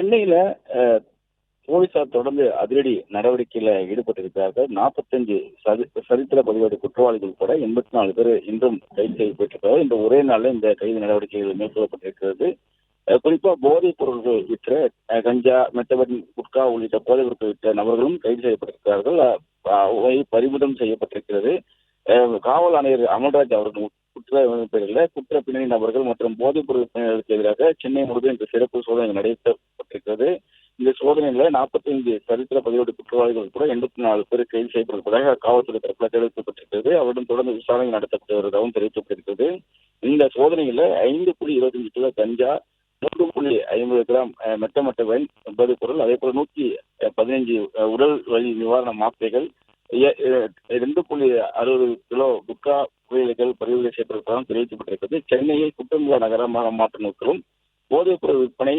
சென்னையில போலீசார் தொடர்ந்து அதிரடி நடவடிக்கையில ஈடுபட்டிருக்கிறார்கள். 45 சரித்திர பதிவேடு குற்றவாளிகள் கூட 84 பேர் இன்றும் கைது செய்யப்பட்டிருக்கிறார்கள். இந்த ஒரே நாளில் இந்த கைது நடவடிக்கைகள் மேற்கொள்ளப்பட்டிருக்கிறது. குறிப்பா போதைப் பொருட்கள் விற்ற கஞ்சா, மெத்தபெட்டின், குட்கா உள்ளிட்ட போதைப் பொருட்கள் விற்ற நபர்களும் கைது செய்யப்பட்டிருக்கிறார்கள். பறிமுதல் செய்யப்பட்டிருக்கிறது. காவல் ஆணையர் அமல்ராஜ் அவர்கள் குற்ற பின்னணி நபர்கள் மற்றும் போதைப் பொருள் பின்னணிகளுக்கு எதிராக சென்னை முழுவதும் இந்த சிறப்பு சோதனை நடைபெறப்பட்டிருக்கிறது. இந்த சோதனையில 45 சரித்திர பதிவேடு குற்றவாளிகள் கூட 84 பேர் கைது செய்யப்பட்டிருப்பதாக காவல்துறை தரப்பில் தெரிவிக்கப்பட்டிருக்கிறது. அவருடன் தொடர்ந்து விசாரணை நடத்தப்பட்டு வருவதாகவும் தெரிவிக்கப்பட்டிருக்கிறது. இந்த சோதனையில 5.25 கிலோ கஞ்சா, 3.50 கிராம் மெட்டமெட்டவைன் போதைப் பொருள், அதே போல 115 உடல் வலி நிவாரண மாத்திரைகள், 2.60 கிலோ குட்கா புகையிலைகள் பறிமுதல் செய்யப்பட்டிருப்பதாகவும் தெரிவிக்கப்பட்டிருக்கிறது. சென்னையை குற்றமில்லா நகரமாக மாற்றும் நோக்கிலும் போதைப் பொருள் விற்பனை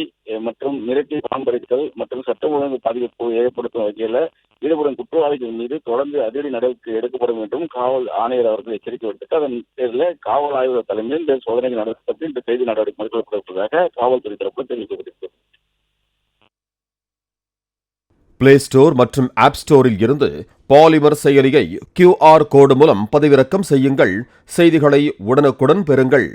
மற்றும் மிரட்டி பணம் பறித்தல் மற்றும் சட்டம் ஒழுங்கு பாதிப்பு ஏற்படுத்தும் வகையில் ஈடுபடும் குற்றவாளிகள் மீது தொடர்ந்து அதிரடி நடவடிக்கை எடுக்கப்படும் என்றும் காவல் ஆணையர் அவர்கள் எச்சரிக்கை விடுத்து அதன் பேரில் காவல் ஆய்வாளர் தலைமையில் இந்த சோதனைகள் நடத்தப்பட்டு இந்த கைது நடவடிக்கை மேற்கொள்ளப்படுவதாக காவல்துறை தரப்பில் தெரிவிக்கப்பட்டிருக்கிறது. பிளே ஸ்டோர் மற்றும் ஆப் ஸ்டோரில் இருந்து பாலிமர் செயலியை QR கோடு மூலம் பதிவிறக்கம் செய்யுங்கள். செய்திகளை உடனுக்குடன் பெறுங்கள்.